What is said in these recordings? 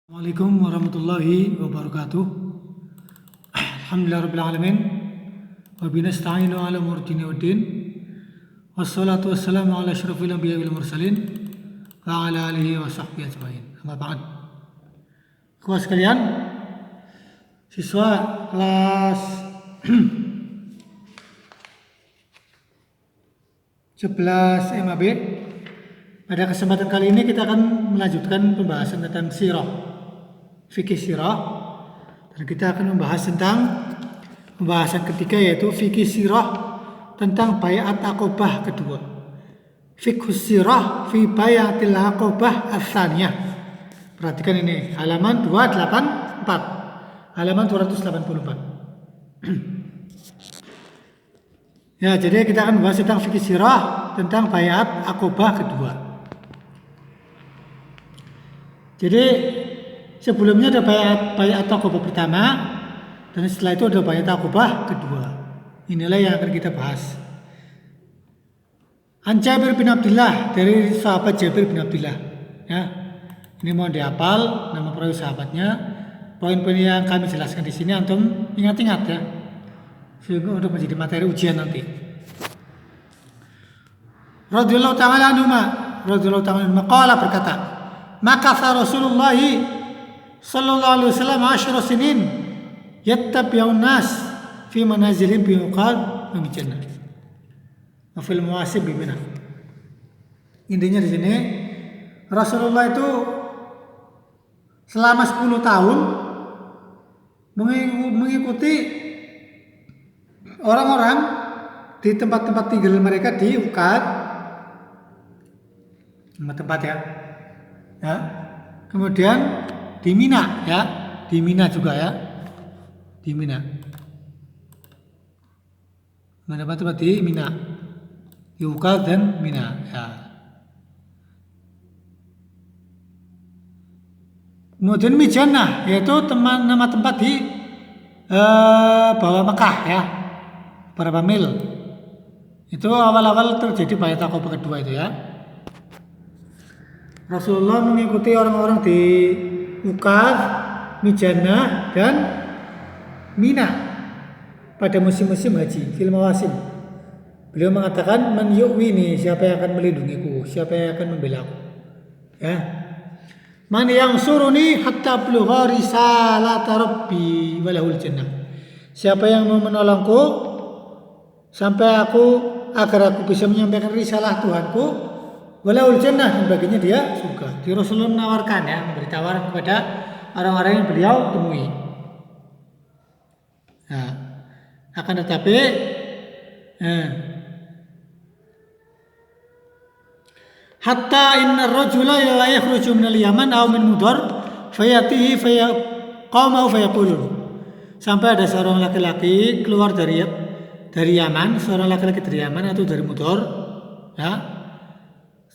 Assalamualaikum warahmatullahi wabarakatuh. Alhamdulillahirabbil alamin. Wa binasta'inu ala umuri dunya waddin. Wassalatu wassalamu ala asyrafil anbiya'i wal mursalin wa ala alihi wa sahbihi ajmain. Amma ba'd. Ikhwah sekalian, siswa kelas 11 MAB. Pada kesempatan kali ini kita akan melanjutkan pembahasan tentang sirah, fikih sirah, dan kita akan membahas tentang pembahasan ketiga, yaitu fikih sirah tentang baiat Aqobah kedua. Fiqhus sirah fi baiatil Aqobah ats-tsaniyah. Perhatikan ini, halaman 284, halaman 284. Ya, jadi kita akan membahas tentang fikih sirah tentang baiat Aqobah kedua. Jadi sebelumnya ada baiat Aqobah pertama, dan setelah itu ada baiat Aqobah kedua. Inilah yang akan kita bahas. An Jabir bin Abdullah, dari sahabat Jabir bin Abdullah. Ya, ini mohon dihafal nama perawi sahabatnya. Poin-poin yang kami jelaskan di sini antum ingat-ingat ya, sehingga untuk menjadi materi ujian nanti. Radhiyallahu ta'ala anhu qala, berkata, maka Rasulullah sallallahu alaihi wasallam 10 sinin yattabi'un nas fi manazilin bi uqad wa jannah wa fil muasib bi mina. Intinya di sini Rasulullah itu selama 10 tahun mengikuti orang-orang di tempat-tempat tinggal mereka di Uqad, tempat ya. Ya, kemudian di Mina ya, di Mina juga ya, di Mina. Mana tempat di Mina, di Uqad dan Mina ya. Kemudian Mijannah, yaitu nama tempat di bawah Mekah ya, berapa mil. Itu awal-awal terjadi baiat Aqobah kedua itu ya. Rasulullah mengikuti orang-orang di Uqad, Mijannah, dan Mina pada musim-musim haji, fil mawasim. Beliau mengatakan, man yu'wini, siapa yang akan melindungiku, siapa yang akan membela aku. Ya. Man yang suruni hatta blugha risalata rabbi walahul jannah. Siapa yang mau menolongku sampai agar aku bisa menyampaikan risalah Tuhanku, walahul jannah, dan baginya dia surga. Di Rasulullah menawarkan ya, memberi tawaran kepada orang-orang yang beliau temui. Nah, akan tetapi hatta inna rajula la yakhruju min al-Yaman aw min Mudar fayatihi fayaqamu fayaqulun. Sampai ada seorang laki-laki keluar dari Yaman, seorang laki-laki dari Yaman atau dari Mudar ya.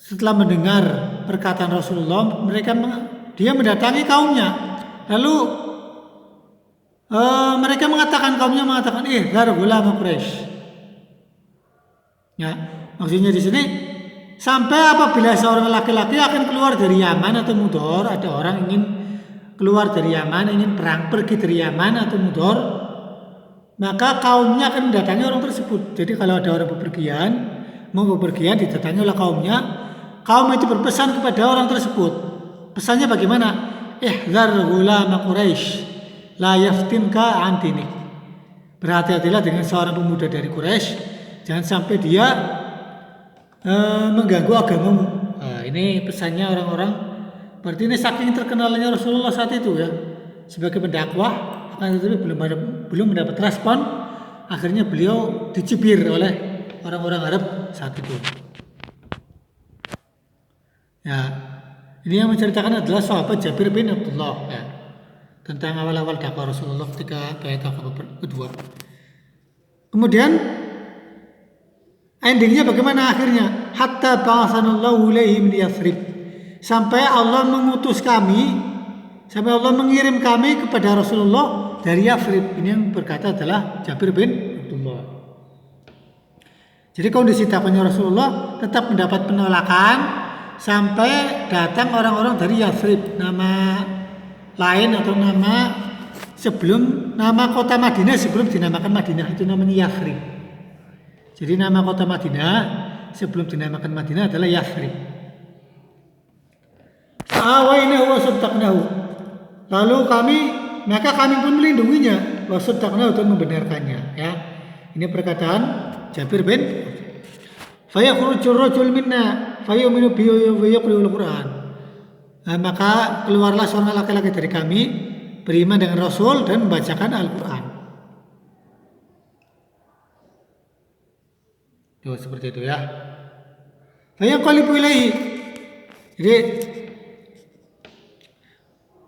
Setelah mendengar perkataan Rasulullah, dia mendatangi kaumnya. Lalu mereka kaumnya mengatakan, dar ulama Quraisy. Ya, maksudnya di sini sampai apabila seorang laki-laki akan keluar dari Yaman atau Mudar, ada orang ingin keluar dari Yaman, ingin pergi dari Yaman atau Mudar, maka kaumnya akan mendatangi orang tersebut. Jadi kalau ada orang mau bepergian didatangi oleh kaumnya. Kaum itu berpesan kepada orang tersebut. Pesannya bagaimana? Ihdzar ulama Quraisy la yaftinka an dinik. Berhati-hatilah dengan seorang pemuda dari Quraisy, jangan sampai dia mengganggu agamamu. Nah, ini pesannya orang-orang. Berarti ini saking terkenalnya Rasulullah saat itu ya, sebagai pendakwah, akan tetapi belum mendapat respon. Akhirnya beliau dicibir oleh orang-orang Arab saat itu. Ya, ini yang menceritakan adalah sahabat Jabir bin Abdullah ya, tentang awal-awal dakwah Rasulullah ketika baiat Aqobah kedua. Kemudian endingnya bagaimana akhirnya? Hatta ba'atsanallahu ilaihi min Yathrib. Sampai Allah mengirim kami kepada Rasulullah dari Yathrib. Ini yang berkata adalah Jabir bin Abdullah. Jadi kondisi dakwahnya Rasulullah tetap mendapat penolakan sampai datang orang-orang dari Yathrib. Nama lain atau nama sebelum nama kota Madinah sebelum dinamakan Madinah itu namanya Yathrib. Jadi nama kota Madinah sebelum dinamakan Madinah adalah Yathrib. Fa'awainahu wa saddaqnahu. Lalu maka kami pun melindunginya wa saddaqnahu dan membenarkannya, ya. Ini perkataan Jabir bin Fayakhruju rajul minna fayu'minu bihi wa yaqra'ul Qur'an. Maka keluarlah seorang laki-laki dari kami beriman dengan Rasul dan membacakan Al-Qur'an. Tuh, seperti itu ya. Fayanqalibu ilaihi. Jadi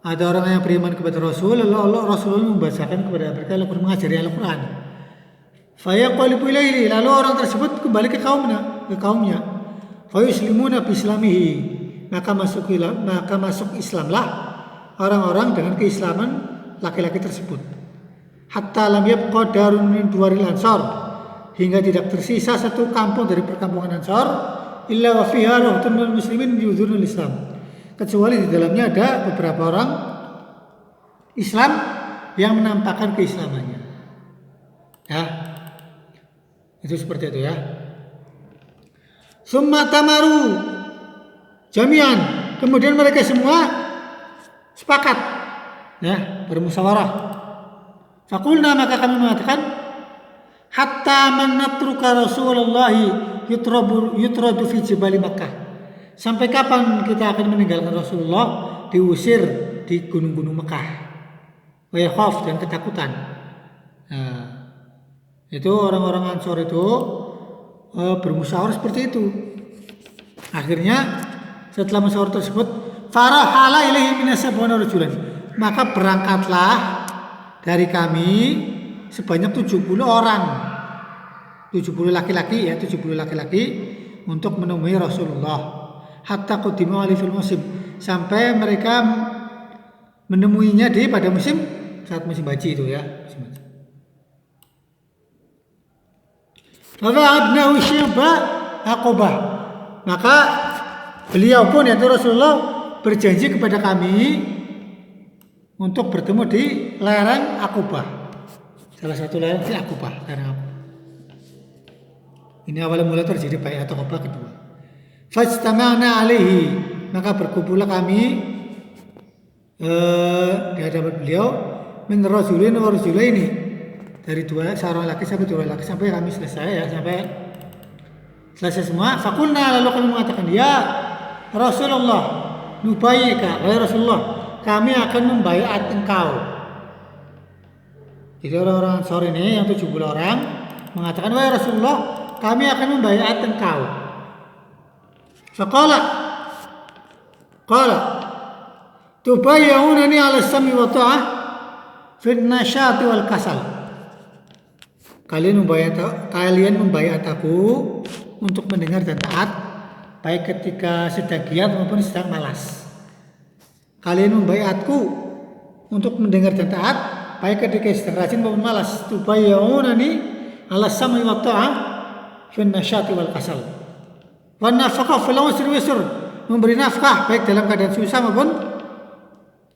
ada orang yang beriman kepada Rasul, lalu Rasulullah membacakan kepada mereka Al-Qur'an, mengajari Al-Qur'an. Fayanqalibu ilaihi, lalu orang tersebut kembali ke kaumnya. Fayuslimuna biislamihi, maka masuk Islamlah orang-orang dengan keislaman laki-laki tersebut. Hatta lam yabqa darun min duwaril ansar, hingga tidak tersisa satu kampung dari perkampungan Ansar illa wa fiha rahtun minal muslimin yudhirul Islam, kecuali di dalamnya ada beberapa orang Islam yang menampakkan keislamannya. Ya. Itu seperti itu ya. Summa tamaru jami'an, kemudian mereka semua sepakat, ya, bermusyawarah. Faqulna, maka kami mengatakan, hatta man natruka Rasulullah yutradu fi jibali Makkah. Sampai kapan kita akan meninggalkan Rasulullah diusir di gunung-gunung Mekah? Wa yakhaf, dan ketakutan. Nah, itu orang-orang Ansor itu bermusyawarah seperti itu. Akhirnya setelah musyawarah tersebut, farahala ilaihi minasabwana rajulan, maka berangkatlah dari kami sebanyak 70 orang, 70 laki-laki ya, 70 laki-laki untuk menemui Rasulullah. Hatta qadimu alaihi fil musim, sampai mereka menemuinya pada saat musim haji itu ya. Fa'abnahu syibba Aqabah, maka beliau pun, yaitu Rasulullah, berjanji kepada kami untuk bertemu di lereng Aqabah. Salah satu lereng di Aqabah. Ini awal mula terjadi baiat Aqabah kedua. Fajtama'na alaihi, maka berkumpullah kami di hadapan beliau min rajulin wa rajulaini, dari seorang laki sampai dua laki, sampai kami selesai ya, sampai selesai semua. Fakulna, lalu kami mengatakan, ya Rasulullah, nubayyika, wahai Rasulullah, kami akan membaiat engkau. Jadi orang-orang Ansor ini yang 70 orang mengatakan, wahai Rasulullah, kami akan membaiat engkau. Faqala tubayyunani ala sami wa ta'ah fi nasyati wal kasal. Kalian membaiat aku untuk mendengar dan taat, baik ketika sedang giat maupun sedang malas. Kalian membaiatku untuk mendengar dan taat, baik ketika sedang rajin maupun malas. Tubayyunani ala sam'i wa ta'ah fi nasyati wal kasal. Wa nafaqah fil usri yusr, memberi nafkah baik dalam keadaan susah maupun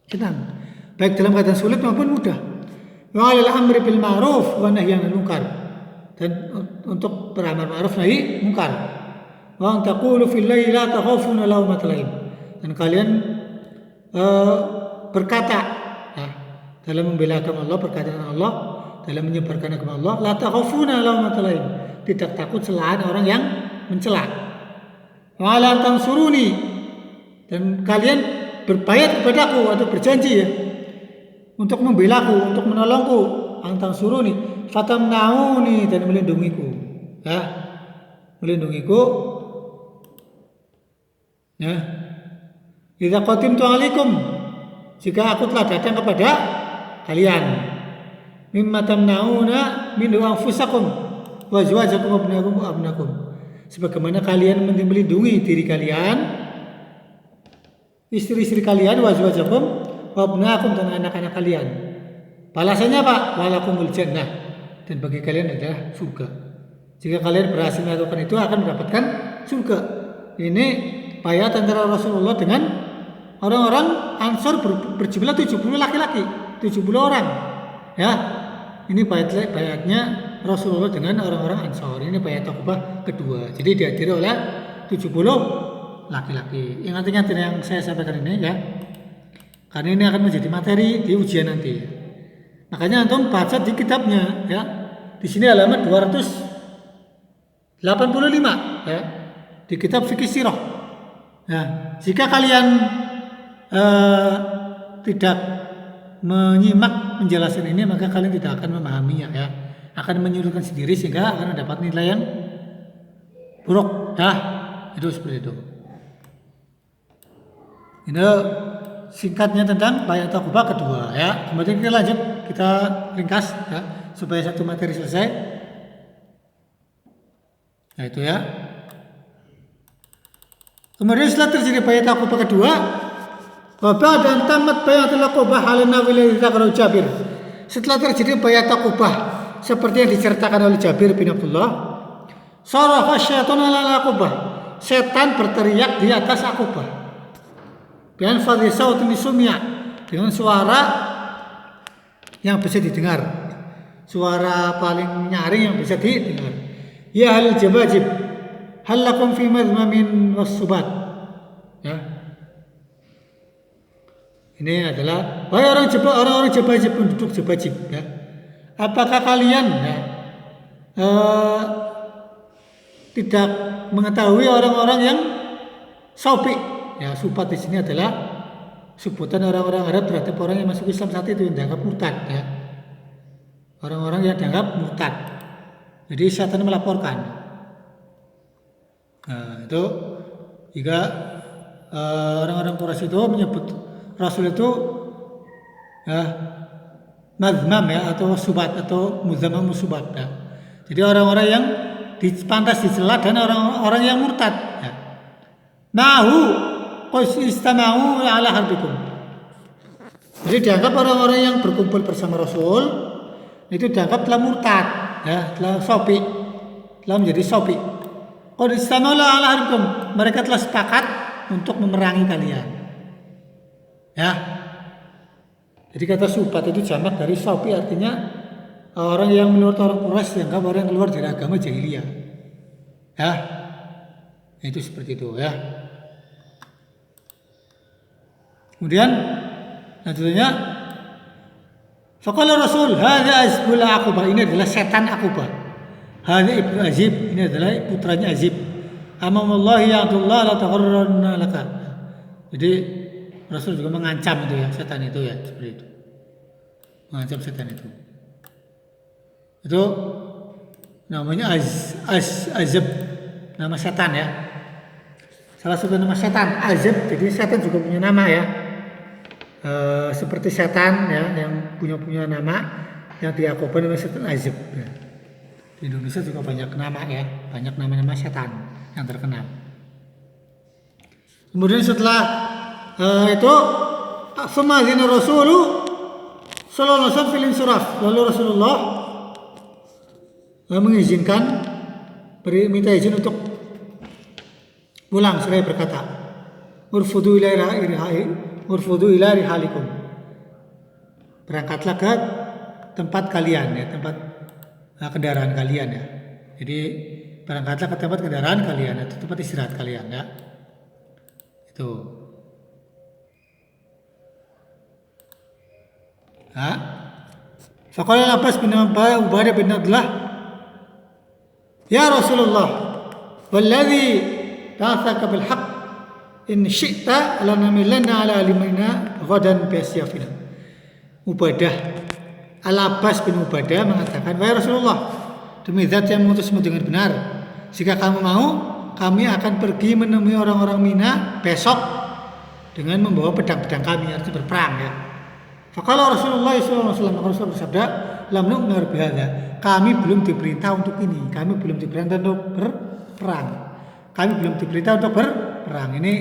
senang, baik dalam keadaan sulit maupun mudah. Wa 'alal amri bil ma'ruf wa nahyi 'anil munkar, dan untuk beramar ma'ruf nahi munkar. Wa taqulu fil laili la takhafuna lawmata laim, dan kalian berkata dalam membela agama Allah, berkata dengan Allah dalam menyebarkan agama Allah, la takhafuna lawmata laim, tidak takut celaan orang yang mencela. Wa la tansuruni, dan kalian berbaiat kepadaku atau berjanji ya untuk membelaku, untuk menolongku, antang suruni, fatamnauni, dan melindungiku, ya, melindungiku, ya. Idza qatimtu alaikum, jika aku telah datang kepada kalian, mimma tamnauna min anfusakum wa azwajakum wa abnakum, sebagaimana kalian melindungi diri kalian, istri-istri kalian, wa azwajakum wabnakum, dan anak-anak kalian. Balasannya apa? Walakumul jannah, dan bagi kalian adalah surga. Jika kalian berhasil melakukan itu, akan mendapatkan surga. Ini baiat antara Rasulullah dengan Orang-orang Ansor berjumlah 70 laki-laki, 70 orang. Ya. Ini bayatnya Rasulullah dengan orang-orang Ansor. Ini bayat Aqabah kedua. Jadi dihadiri oleh 70 laki-laki. Ingat-ingat yang saya sampaikan ini ya. Karena ini akan menjadi materi di ujian nanti. Makanya antum baca di kitabnya ya. Di sini halaman 285 ya. Di kitab Fikih Sirah. Nah, jika kalian tidak menyimak penjelasan ini, maka kalian tidak akan memahaminya ya. Akan menyulitkan sendiri sehingga akan dapat nilai yang buruk ya. Itu seperti itu. Ini singkatnya tentang bayat Aqabah kedua ya. Kemudian kita lanjut, kita ringkas ya supaya satu materi selesai. Nah itu ya. Kemudian setelah terjadi bayat Aqabah kedua, Bapak dan tamat bayat Aqabah halana wilayah kalau Jabir. Setelah terjadi bayat Aqabah seperti yang diceritakan oleh Jabir bin Abdullah, saraha syaitan ala Aqabah. Setan berteriak di atas Aqabah. Bian fadhi sautin sumya, dengan suara yang bisa didengar. Suara paling nyaring yang bisa didengar. Ya halil jabajib, hal lakum fi madhmamin wasubat. Ya. Ini adalah orang-orang jabajib, penduduk jabajib ya. Apakah kalian ya, tidak mengetahui orang-orang yang sopi? Ya, subat di sini adalah sebutan orang-orang Arab terhadap orang yang masuk Islam saat itu yang dianggap murtad ya. Orang-orang yang dianggap murtad. Jadi setan melaporkan. Nah, itu jika orang-orang Quraisy itu menyebut Rasul itu ya, madhmam ya, atau subat atau muzammam subat ya. Jadi orang-orang yang pantas dicela dan orang-orang yang murtad ya. Nahu qais istama'u ala harbikum. Jadi dianggap orang-orang yang berkumpul bersama Rasul itu dianggap telah murtad ya, telah sopi, telah menjadi sopi. Qad istama'u ala harbikum, mereka telah sepakat untuk memerangi kalian. Ya. Jadi kata subat itu jamak dari sopi, artinya orang yang menurut orang Quraisy dianggap orang yang keluar dari agama jahiliyah. Ya. Itu seperti itu ya. Kemudian selanjutnya faqala Rasul hadza azbul Aqabah, ini adalah setan Aqabah. Hadza ibnu Azib, ini adalah putranya Azib. Amamullahi ya Abdullah la tagharranna laka. Jadi Rasul juga mengancam itu ya, setan itu ya, seperti itu. Mengancam setan itu. Itu namanya Azab, nama setan ya. Salah satu nama setan Azab. Jadi setan juga punya nama ya. Seperti setan ya yang punya nama yang di Aqabah namanya setan Azab ya. Di Indonesia juga banyak nama ya, banyak nama-nama setan yang terkenal. Kemudian setelah itu semazina Rasulullah sallallahu alaihi wasallam fil insiraf, lalu Rasulullah mengizinkan, minta izin untuk pulang seraya berkata, urfudu ila rihalikum, berangkatlah ke tempat kalian ya, tempat kendaraan kalian ya. Jadi berangkatlah ke tempat kendaraan kalian atau tempat istirahat kalian ya. Itu. Faqala Abbas bin Ubadah bin Abdullah, ya Rasulullah, walladzi ba'athaka bil haqq in syi'ta lanamilanna ala alimina ghadan bi asyafina. Ubadah, Al-Abbas bin Ubadah mengatakan, wahai Rasulullah, demi zat yang mengutusmu dengan benar, jika kamu mau, kami akan pergi menemui orang-orang Mina besok dengan membawa pedang-pedang kami, artinya berperang ya. Faqala Rasulullah sallallahu alaihi wasallam, Rasul bersabda, lam nu'mar bihadza, kami belum diperintah untuk ini, kami belum diperintah untuk berperang, kami belum diperintah untuk berperang. Ini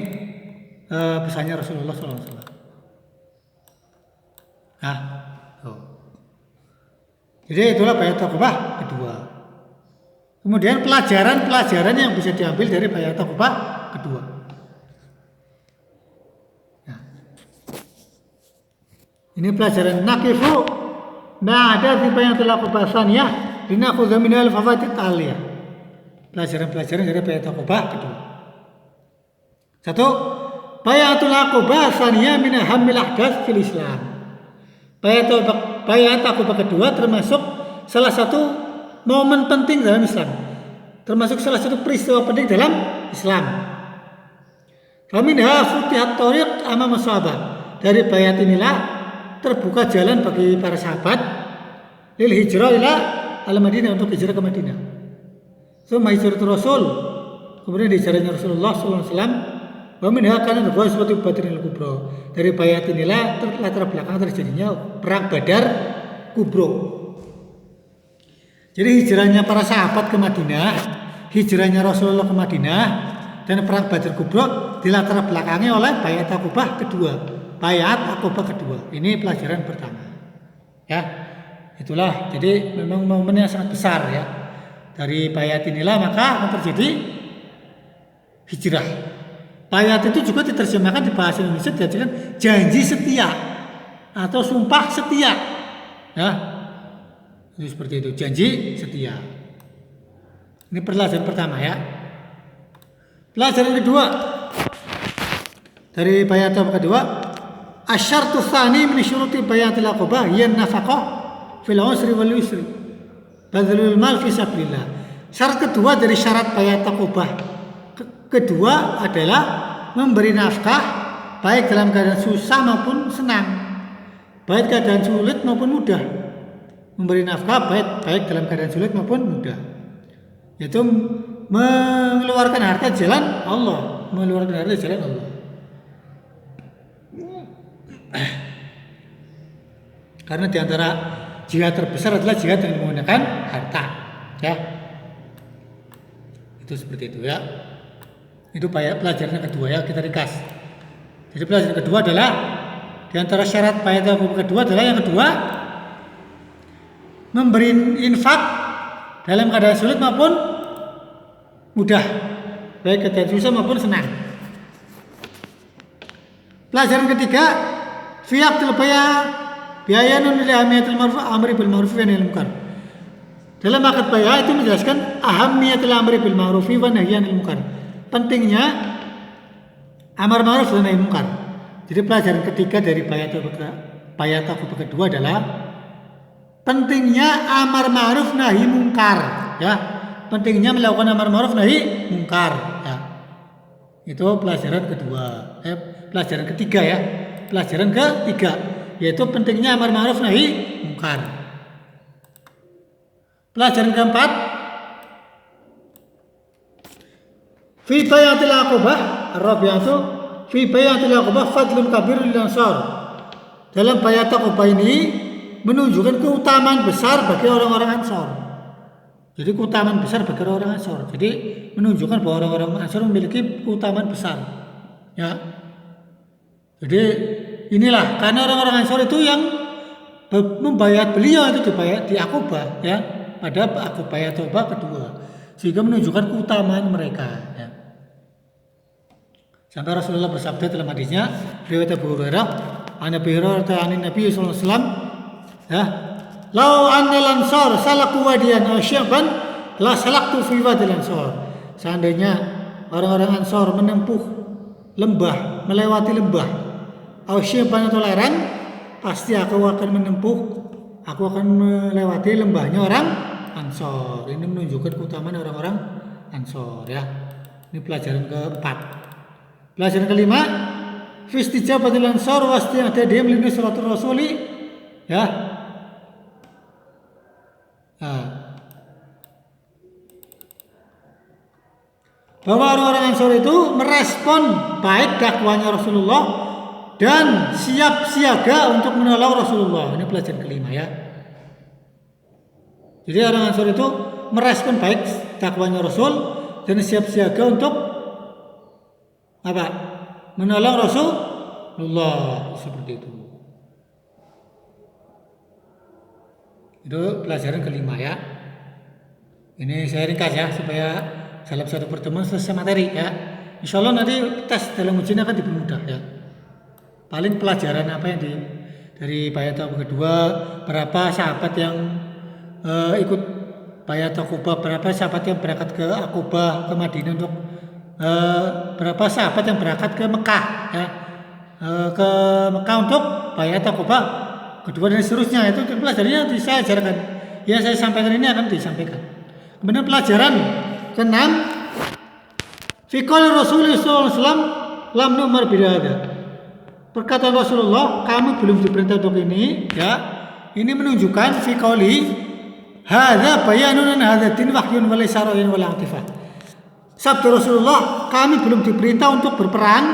pesannya Rasulullah sallallahu alaihi wasallam. Jadi itulah bayat Aqabah kedua. Kemudian pelajaran-pelajaran yang bisa diambil dari bayat Aqabah kedua. Nah, Ini pelajaran nakifu. Nah, ada tipe yang telah kebahasan ya. Linakhudha minal fawaid aliyah. Pelajaran-pelajaran dari bayatul aqabah kedua. Satu, bayatul aqabah saniyah min ahammil ahdath fil Islam. Bayatul aqabah kedua termasuk salah satu momen penting dalam Islam. Termasuk salah satu peristiwa penting dalam Islam. Faminha futihat thariq amama sahabat. Dari bayat inilah terbuka jalan bagi para sahabat lil hijrah ila al-Madinah, untuk hijrah ke Madinah. Summa hijratul Rasul, kemudian hijrahnya Rasulullah sallallahu alaihi wasallam. Wa minha kana ghazwatul Badril Kubra. Dari bayat inilah latar belakang terjadinya perang Badar Kubro. Jadi hijrahnya para sahabat ke Madinah, hijrahnya Rasulullah ke Madinah, dan perang Badar Kubro dilatar belakangi oleh bayat Aqabah kedua. Bayat Aqabah kedua. Ini pelajaran pertama. Ya. Itulah, jadi memang momen yang sangat besar ya. Dari bayat inilah maka akan terjadi hijrah. Bayat itu juga diterjemahkan di bahasa Indonesia dijadikan janji setia atau sumpah setia. Ya. Itu seperti itu, janji setia. Ini pelajaran pertama ya. Pelajaran kedua dari bayat kedua, asyartu tsani min syuruti bayatil aqabah hiya nafaqah fil usri wal yusri. Badlul mal fi sabilillah. Syarat kedua dari syarat bayat aqabah kedua adalah memberi nafkah baik dalam keadaan susah maupun senang, baik keadaan sulit maupun mudah. Memberi nafkah baik dalam keadaan sulit maupun mudah. Yaitu mengeluarkan harta jalan Allah, mengeluarkan harta jalan Allah. Karena diantara jihad terbesar adalah jihad dengan menggunakan harta, ya. Itu seperti itu ya. Itu pelajaran kedua ya, kita ringkas. Jadi pelajaran kedua adalah diantara syarat bayat kedua adalah yang kedua, memberi infak dalam keadaan sulit maupun mudah, baik keadaan susah maupun senang. Pelajaran ketiga, fiaqtul bayanun li ahamiyatil ma'ruf amri bil ma'ruf wa nahy anil munkar. Dalam akad bayat itu menjelaskan ahamiyatil amri bil ma'ruf wa nahy anil munkar. Pentingnya amar ma'ruf dan nahi munkar. Jadi pelajaran ketiga dari bayat kedua adalah pentingnya amar ma'ruf nahi munkar, ya. Pentingnya melakukan amar ma'ruf nahi munkar, ya. Itu pelajaran kedua. Pelajaran ketiga ya. Pelajaran ketiga yaitu pentingnya amar ma'ruf nahi munkar. Pelajaran keempat, fi bayatil aqabah ar-rabi'atu fi bayatil aqabah fadlun kabirun lil ansar. Dalam bayat aqabah ini menunjukkan keutamaan besar bagi orang-orang Ansor. Jadi keutamaan besar bagi orang-orang Ansor. Jadi menunjukkan bahwa orang-orang Ansor memiliki keutamaan besar. Ya. Jadi inilah karena orang-orang Ansor itu yang membayat beliau itu di Aqabah ya, pada bayat Aqabah kedua. Sehingga menunjukkan keutamaan mereka ya. Sampai Rasulullah bersabda dalam hadisnya riwayat Abu Hurairah, Nabi sallallahu alaihi wasallam, ya, lau annal ansar salaku wadiyan aw syaban la salaktu fi wadil ansar. Seandainya orang-orang Ansor menempuh lembah, melewati lembah aw syaban atau lereng, pasti aku akan melewati lembahnya orang Ansor. Ini menunjukkan keutamaan orang-orang Ansor ya. Ini pelajaran keempat. Pelajaran kelima, fi istijabatil ansar wa istidadihim li nusratir rasuli ya. Bahwa orang-orang Ansor itu merespon baik dakwanya Rasulullah dan siap siaga untuk menolong Rasulullah. Ini pelajaran kelima ya. Jadi orang Ansor itu merespon baik dakwanya Rasul dan siap siaga untuk apa? Menolong Rasulullah, seperti itu. Itu pelajaran kelima ya. Ini saya ringkas ya supaya dalam satu pertemuan selesai materi ya. Insya Allah nanti tes dalam ujian akan dipermudah ya. Paling pelajaran apa yang dari bayat kedua, berapa sahabat yang ikut bayat Aqobah, berapa sahabat yang berangkat ke Aqobah, ke Madinah untuk berapa sahabat yang berangkat ke Mekah ya, ke Mekah untuk bayat Aqobah kedua dan seterusnya. Itu pelajarannya saya ajarkan. Ya saya sampaikan ini akan disampaikan. Kemudian pelajaran ke-6, fi qouli Rasulullah sallallahu alaihi wasallam lam nu'mar bihadza. Perkataan Rasulullah, kami belum diperintah untuk ini, ya. Ini menunjukkan fi qouli hadza bayanun hadza din wahyun wa laysa ra'yun wa la'tifah. Sabda Rasulullah, kami belum diperintah untuk berperang,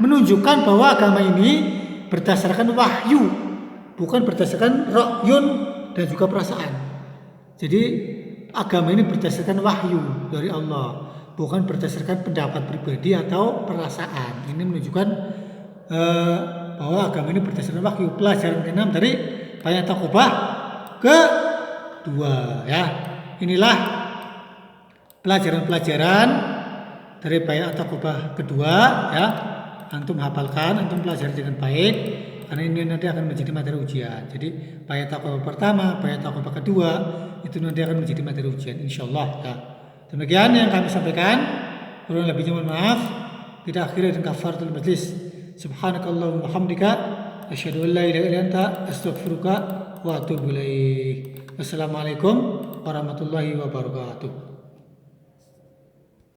menunjukkan bahwa agama ini berdasarkan wahyu, bukan berdasarkan ra'yun dan juga perasaan. Jadi agama ini berdasarkan wahyu dari Allah, bukan berdasarkan pendapat pribadi atau perasaan. Ini menunjukkan bahwa agama ini berdasarkan wahyu. Pelajaran ke-6 dari bayat Aqobah ke-2 ya. Inilah pelajaran-pelajaran dari bayat Aqobah kedua ya. Antum hafalkan, antum pelajari dengan baik, karena ini nanti akan menjadi materi ujian. Jadi bayat Aqobah pertama, bayat Aqobah kedua itu nanti akan menjadi materi ujian insyaallah ya. Demikian yang kami sampaikan. Kurang lebihnya mohon maaf. Kita akhiri dengan kafaratul majlis. Subhanakallahumma wa hamdika asyhadu an la ilaha illa anta astaghfiruka wa atubu ilaik. Wassalamualaikum warahmatullahi wabarakatuh.